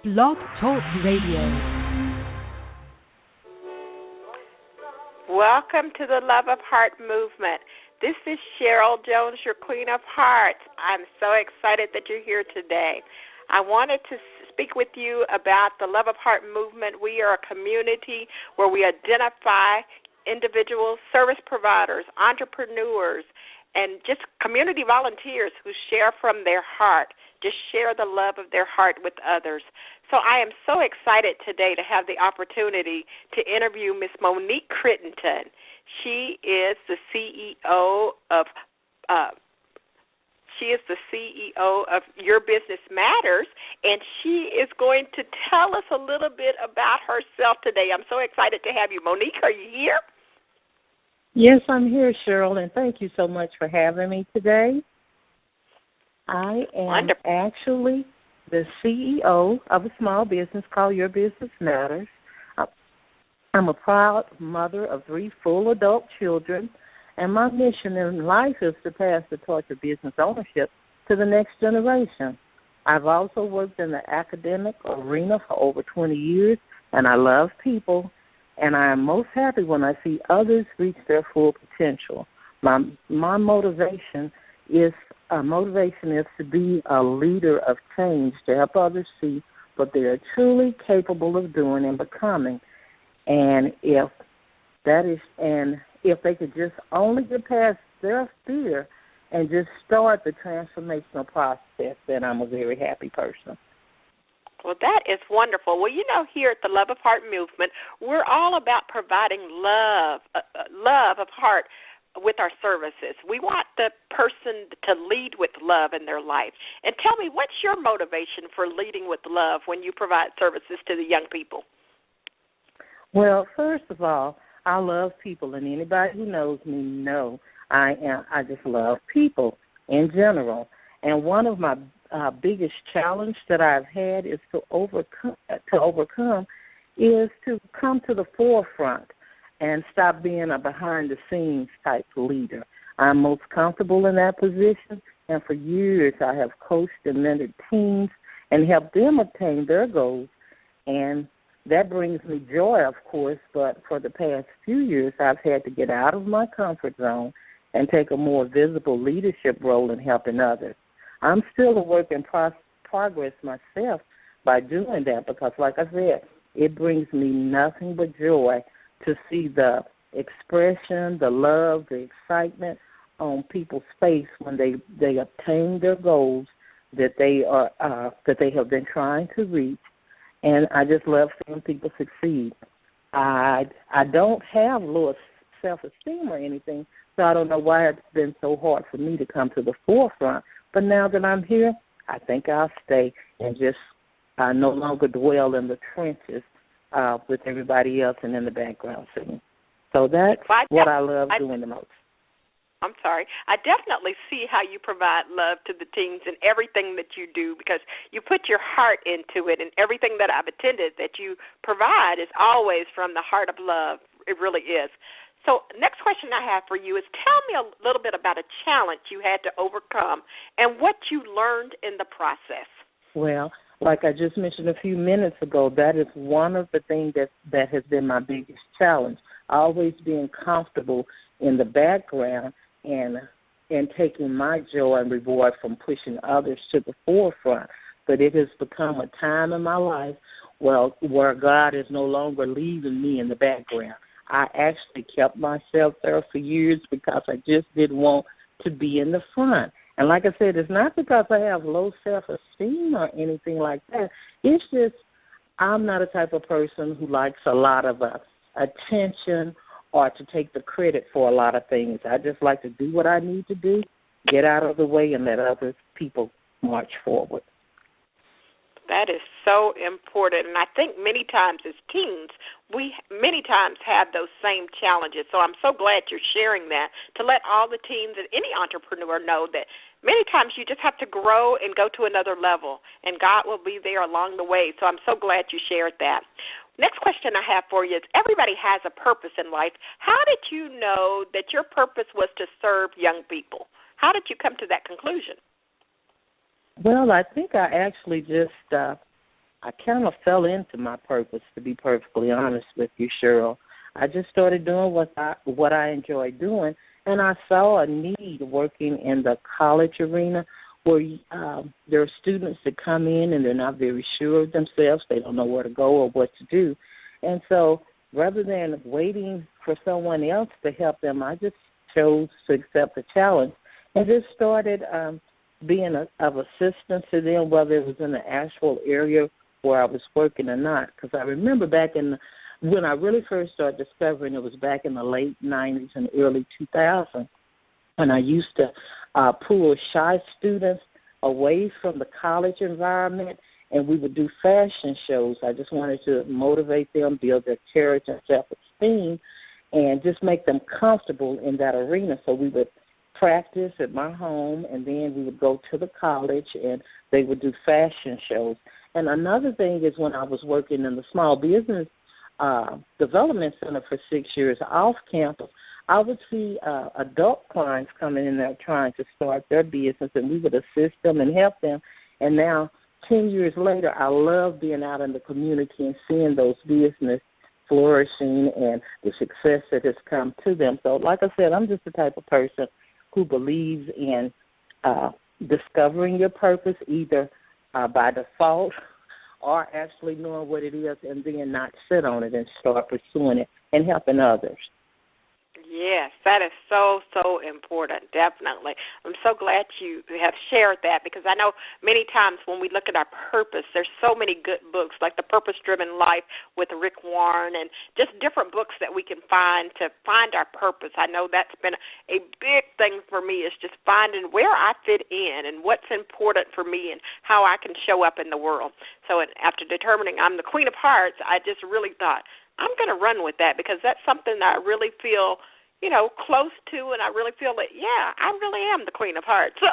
Blog Talk Radio. Welcome to the Love of Heart movement. This is Cheryl Jones, your Queen of Hearts. I'm so excited that you're here today. I wanted to speak with you about the Love of Heart movement. We are a community where we identify individuals, service providers, entrepreneurs, and just community volunteers who share from their heart, just share the love of their heart with others. So I am so excited today to have the opportunity to interview Miss Monique Crittendon. She is the CEO of Your Business Matters, and she is going to tell us a little bit about herself today. I'm so excited to have you. Monique, are you here? Yes, I'm here, Cheryl, and thank you so much for having me today. I am actually the CEO of a small business called Your Business Matters. I'm a proud mother of 3 full adult children, and my mission in life is to pass the torch of business ownership to the next generation. I've also worked in the academic arena for over 20 years, and I love people. And I am most happy when I see others reach their full potential. My motivation is to be a leader of change, to help others see what they are truly capable of doing and becoming. And if they could just only get past their fear and just start the transformational process, then I'm a very happy person. Well, that is wonderful. Well, here at the Love of Heart movement, we're all about providing love of heart with our services. We want the person to lead with love in their life. And tell me, what's your motivation for leading with love when you provide services to the young people? Well, first of all, I love people, and anybody who knows me knows I just love people in general. And one of my biggest challenge that I've had is to overcome is to come to the forefront and stop being a behind-the-scenes type leader. I'm most comfortable in that position, and for years I have coached and mentored teams and helped them attain their goals, and that brings me joy, of course, but for the past few years I've had to get out of my comfort zone and take a more visible leadership role in helping others. I'm still a work in progress myself by doing that because, like I said, it brings me nothing but joy to see the expression, the love, the excitement on people's face when they obtain their goals that they have been trying to reach, and I just love seeing people succeed. I don't have low self-esteem or anything, so I don't know why it's been so hard for me to come to the forefront. But now that I'm here, I think I'll stay and just no longer dwell in the trenches with everybody else and in the background singing. So that's what I love doing the most. I'm sorry. I definitely see how you provide love to the teens in everything that you do because you put your heart into it, and everything that I've attended that you provide is always from the heart of love. It really is. So next question I have for you is tell me a little bit about a challenge you had to overcome and what you learned in the process. Well, like I just mentioned a few minutes ago, that is one of the things that has been my biggest challenge, always being comfortable in the background and taking my joy and reward from pushing others to the forefront. But it has become a time in my life where God is no longer leaving me in the background. I actually kept myself there for years because I just didn't want to be in the front. And like I said, it's not because I have low self-esteem or anything like that. It's just I'm not a type of person who likes a lot of attention or to take the credit for a lot of things. I just like to do what I need to do, get out of the way, and let other people march forward. That is so important, and I think many times as teens, we many times have those same challenges. So I'm so glad you're sharing that to let all the teens and any entrepreneur know that many times you just have to grow and go to another level, and God will be there along the way. So I'm so glad you shared that. Next question I have for you is everybody has a purpose in life. How did you know that your purpose was to serve young people? How did you come to that conclusion? Well, I think I actually just I kind of fell into my purpose, to be perfectly honest with you, Cheryl. I just started doing what I enjoy doing, and I saw a need working in the college arena where there are students that come in and they're not very sure of themselves. They don't know where to go or what to do. And so rather than waiting for someone else to help them, I just chose to accept the challenge and just started being of assistance to them, whether it was in the actual area where I was working or not. Because I remember when I really first started discovering, it was back in the late 90s and early 2000s, and I used to pull shy students away from the college environment, and we would do fashion shows. I just wanted to motivate them, build their character and self-esteem, and just make them comfortable in that arena. So we would practice at my home, and then we would go to the college, and they would do fashion shows. And another thing is when I was working in the Small Business Development Center for 6 years off campus, I would see adult clients coming in there trying to start their business, and we would assist them and help them. And now, 10 years later, I love being out in the community and seeing those business flourishing and the success that has come to them. So, like I said, I'm just the type of person who believes in discovering your purpose either by default or actually knowing what it is and then not sit on it and start pursuing it and helping others. Yes, that is so, so important, definitely. I'm so glad you have shared that because I know many times when we look at our purpose, there's so many good books like The Purpose-Driven Life with Rick Warren and just different books that we can find to find our purpose. I know that's been a big thing for me is just finding where I fit in and what's important for me and how I can show up in the world. So after determining I'm the Queen of Hearts, I just really thought, I'm going to run with that because that's something that I really feel close to, and I really feel that, I really am the Queen of Hearts. So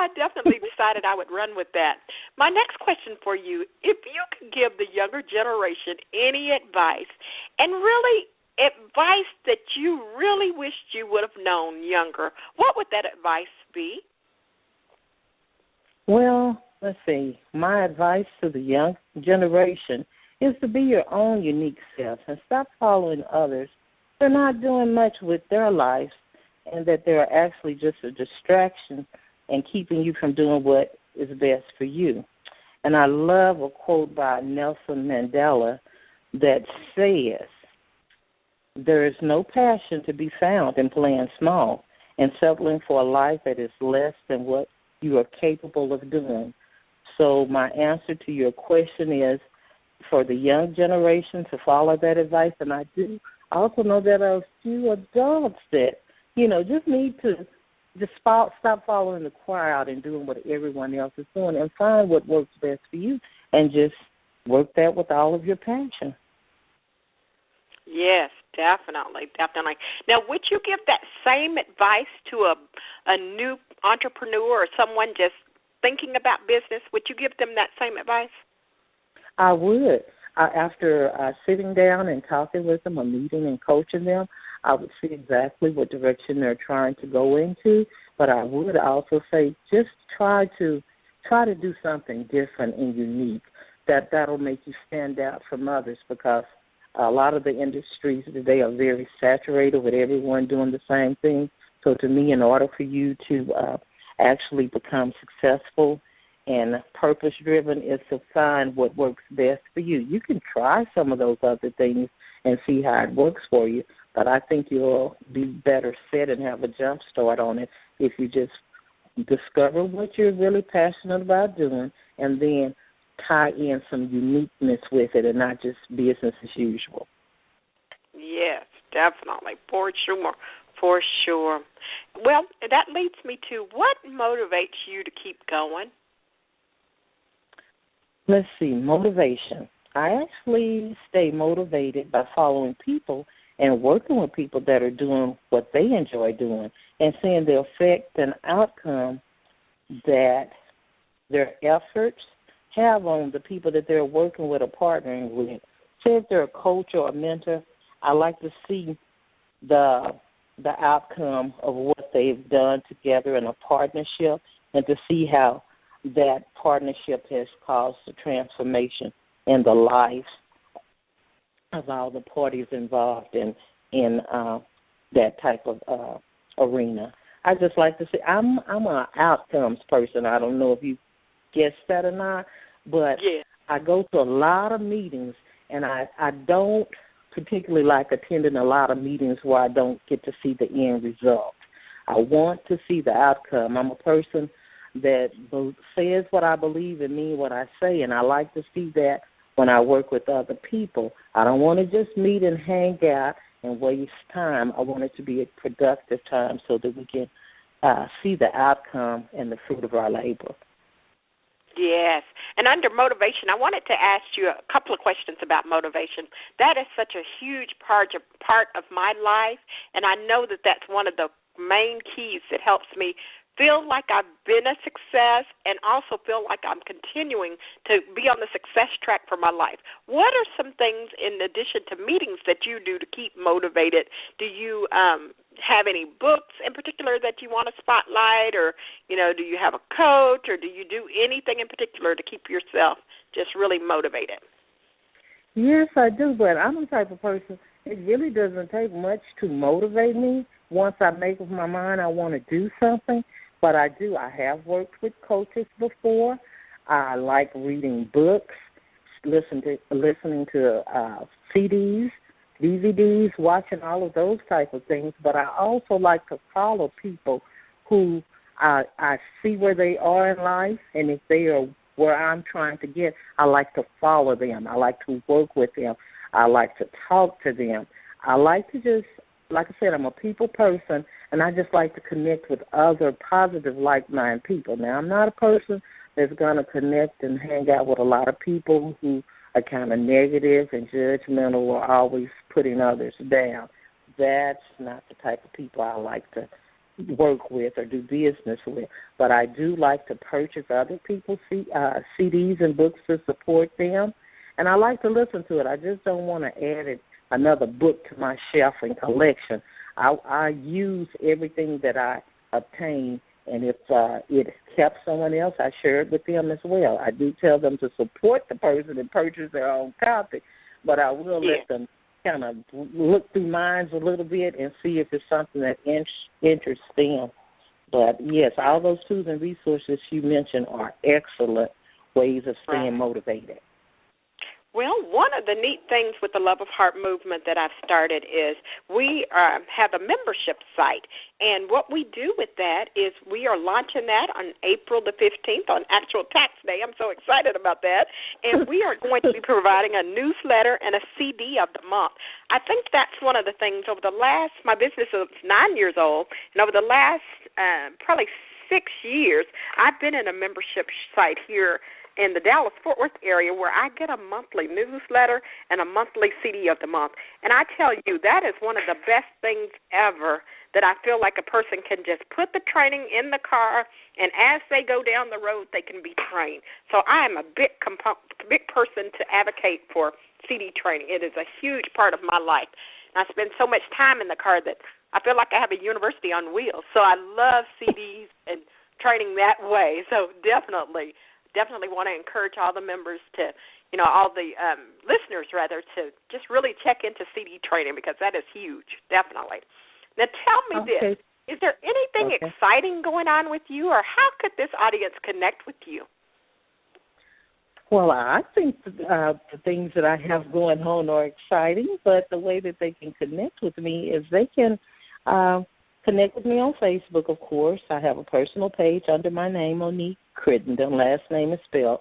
I definitely decided I would run with that. My next question for you, if you could give the younger generation any advice, and really advice that you really wished you would have known younger, what would that advice be? Well, let's see. My advice to the young generation is to be your own unique self and stop following others. They're not doing much with their lives and that they're actually just a distraction and keeping you from doing what is best for you. And I love a quote by Nelson Mandela that says, there is no passion to be found in playing small and settling for a life that is less than what you are capable of doing. So my answer to your question is for the young generation to follow that advice, and I do. I also know that a few adults that, just need to just stop following the crowd and doing what everyone else is doing and find what works best for you and just work that with all of your passion. Yes, definitely. Now, would you give that same advice to a new entrepreneur or someone just thinking about business? Would you give them that same advice? I would. After sitting down and talking with them or meeting and coaching them, I would see exactly what direction they're trying to go into. But I would also say just try to do something different and unique. That'll make you stand out from others because a lot of the industries today are very saturated with everyone doing the same thing. So to me, in order for you to actually become successful and purpose-driven is to find what works best for you. You can try some of those other things and see how it works for you, but I think you'll be better set and have a jump start on it if you just discover what you're really passionate about doing and then tie in some uniqueness with it and not just business as usual. Yes, definitely, for sure. Well, that leads me to what motivates you to keep going? Let's see, motivation. I actually stay motivated by following people and working with people that are doing what they enjoy doing and seeing the effect and outcome that their efforts have on the people that they're working with or partnering with. Say if they're a coach or a mentor, I like to see the outcome of what they've done together in a partnership and to see how that partnership has caused a transformation in the lives of all the parties involved in that type of arena. I just like to say I'm an outcomes person. I don't know if you guessed that or not, but I go to a lot of meetings, and I don't particularly like attending a lot of meetings where I don't get to see the end result. I want to see the outcome. I'm a person that says what I believe and mean what I say, and I like to see that when I work with other people. I don't want to just meet and hang out and waste time. I want it to be a productive time so that we can see the outcome and the fruit of our labor. Yes. And under motivation, I wanted to ask you a couple of questions about motivation. That is such a huge part of my life, and I know that that's one of the main keys that helps me feel like I've been a success and also feel like I'm continuing to be on the success track for my life. What are some things in addition to meetings that you do to keep motivated? Do you have any books in particular that you want to spotlight, or, do you have a coach, or do you do anything in particular to keep yourself just really motivated? Yes, I do, but I'm the type of person, it really doesn't take much to motivate me. Once I make up my mind I want to do something, but I do. I have worked with coaches before. I like reading books, listening to CDs, DVDs, watching all of those type of things. But I also like to follow people who I see where they are in life, and if they are where I'm trying to get, I like to follow them. I like to work with them. I like to talk to them. I like to just, like I said, I'm a people person, and I just like to connect with other positive, like-minded people. Now, I'm not a person that's going to connect and hang out with a lot of people who are kind of negative and judgmental or always putting others down. That's not the type of people I like to work with or do business with. But I do like to purchase other people's CDs and books to support them, and I like to listen to it. I just don't want to add another book to my shelf and collection. I use everything that I obtain, and if it helps someone else, I share it with them as well. I do tell them to support the person and purchase their own copy, but I will let them kind of look through mine a little bit and see if it's something that interests them. But, yes, all those tools and resources you mentioned are excellent ways of staying motivated. Well, one of the neat things with the Love of Heart movement that I've started is we have a membership site, and what we do with that is we are launching that on April the 15th on actual tax day. I'm so excited about that, and we are going to be providing a newsletter and a CD of the month. I think that's one of the things over the last, my business is 9 years old, and over the last probably 6 years, I've been in a membership site here in the Dallas-Fort Worth area where I get a monthly newsletter and a monthly CD of the month. And I tell you, that is one of the best things ever that I feel like a person can just put the training in the car, and as they go down the road, they can be trained. So I am a big person to advocate for CD training. It is a huge part of my life. And I spend so much time in the car that I feel like I have a university on wheels. So I love CDs and training that way. So definitely want to encourage all the members to, all the listeners, rather, to just really check into CD training because that is huge, definitely. Now, tell me this. Is there anything exciting going on with you, or how could this audience connect with you? Well, I think the things that I have going on are exciting, but the way that they can connect with me is they can connect with me on Facebook, of course. I have a personal page under my name, Monique Crittendon. Last name is spelled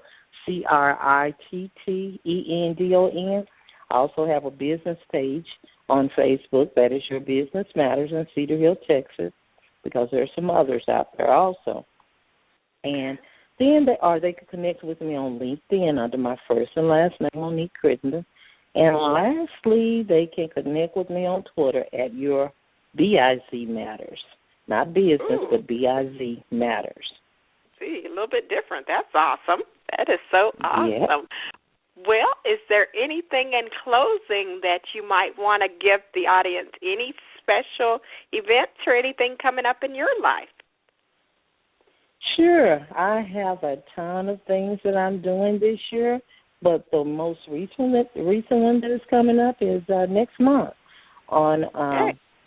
Crittendon. I also have a business page on Facebook. That is Your Business Matters in Cedar Hill, Texas, because there are some others out there also. And then they can connect with me on LinkedIn under my first and last name, Monique Crittendon. And lastly, they can connect with me on Twitter at Your BIZ Matters. Not business, but BIZ Matters. See, a little bit different. That's awesome. That is so awesome. Yeah. Well, is there anything in closing that you might want to give the audience? Any special events or anything coming up in your life? Sure. I have a ton of things that I'm doing this year. But the most recent one that is coming up is next month on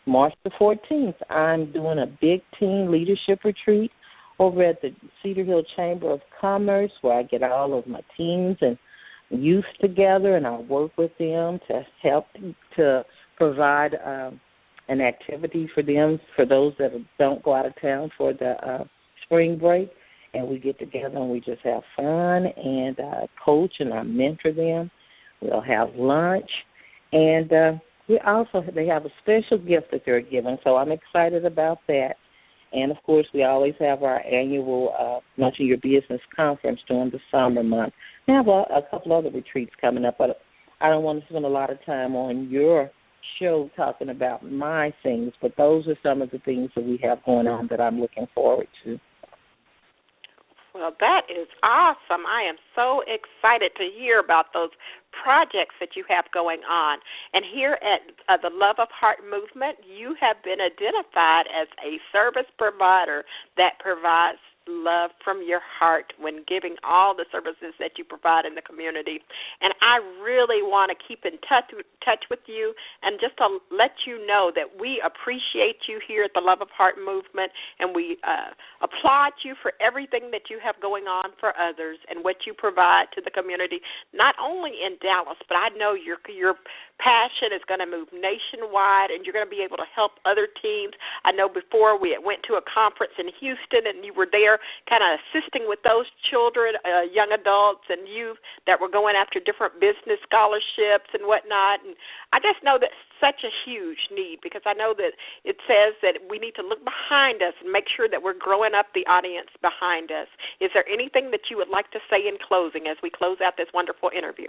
March the 14th. I'm doing a big teen leadership retreat over at the Cedar Hill Chamber of Commerce, where I get all of my teens and youth together, and I work with them to help to provide an activity for them, for those that don't go out of town for the spring break. And we get together and we just have fun, and coach and I mentor them. We'll have lunch, and they have a special gift that they're giving, so I'm excited about that. And, of course, we always have our annual Launching Your Business conference during the summer month. We have a couple other retreats coming up, but I don't want to spend a lot of time on your show talking about my things, but those are some of the things that we have going on that I'm looking forward to. Well, that is awesome. I am so excited to hear about those projects that you have going on. And here at the Love of Heart Movement, you have been identified as a service provider that provides love from your heart when giving all the services that you provide in the community. And I really want to keep in touch with you, and just to let you know that we appreciate you here at the Love of Heart Movement, and we applaud you for everything that you have going on for others and what you provide to the community, not only in Dallas, but I know your passion is going to move nationwide, and you're going to be able to help other teams. I know before we went to a conference in Houston, and you were there kind of assisting with those children, young adults and youth that were going after different business scholarships and whatnot. And I just know that's such a huge need, because I know that it says that we need to look behind us and make sure that we're growing up the audience behind us. Is there anything that you would like to say in closing as we close out this wonderful interview?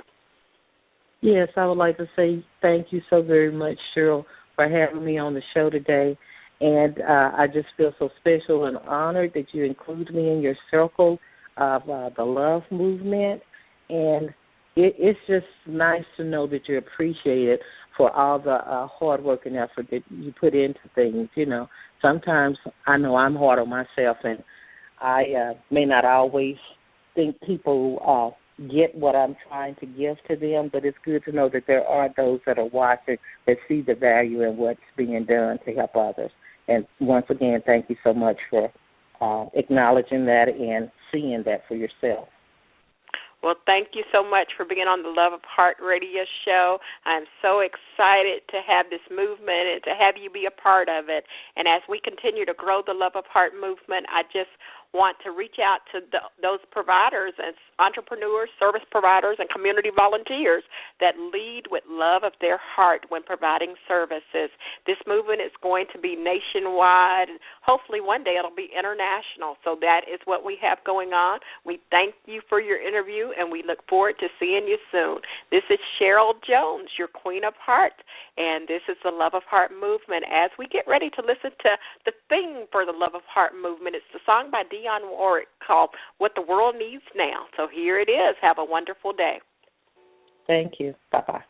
Yes, I would like to say thank you so very much, Cheryl, for having me on the show today. And I just feel so special and honored that you include me in your circle of the love movement. And it's just nice to know that you're appreciated for all the hard work and effort that you put into things. You know, sometimes I know I'm hard on myself, and I may not always think people get what I'm trying to give to them, but it's good to know that there are those that are watching that see the value in what's being done to help others. And once again, thank you so much for acknowledging that and seeing that for yourself. Well, thank you so much for being on the Love of Heart radio show. I'm so excited to have this movement and to have you be a part of it. And as we continue to grow the Love of Heart movement, I just want to reach out to those providers and entrepreneurs, service providers, and community volunteers that lead with love of their heart when providing services. This movement is going to be nationwide, and hopefully one day it'll be international. So that is what we have going on. We thank you for your interview, and we look forward to seeing you soon. This is Cheryl Jones, your Queen of Hearts, and this is the Love of Heart movement. As we get ready to listen to the theme for the Love of Heart movement, it's the song by Dionne Warwick called What the World Needs Now. So here it is. Have a wonderful day. Thank you. Bye-bye.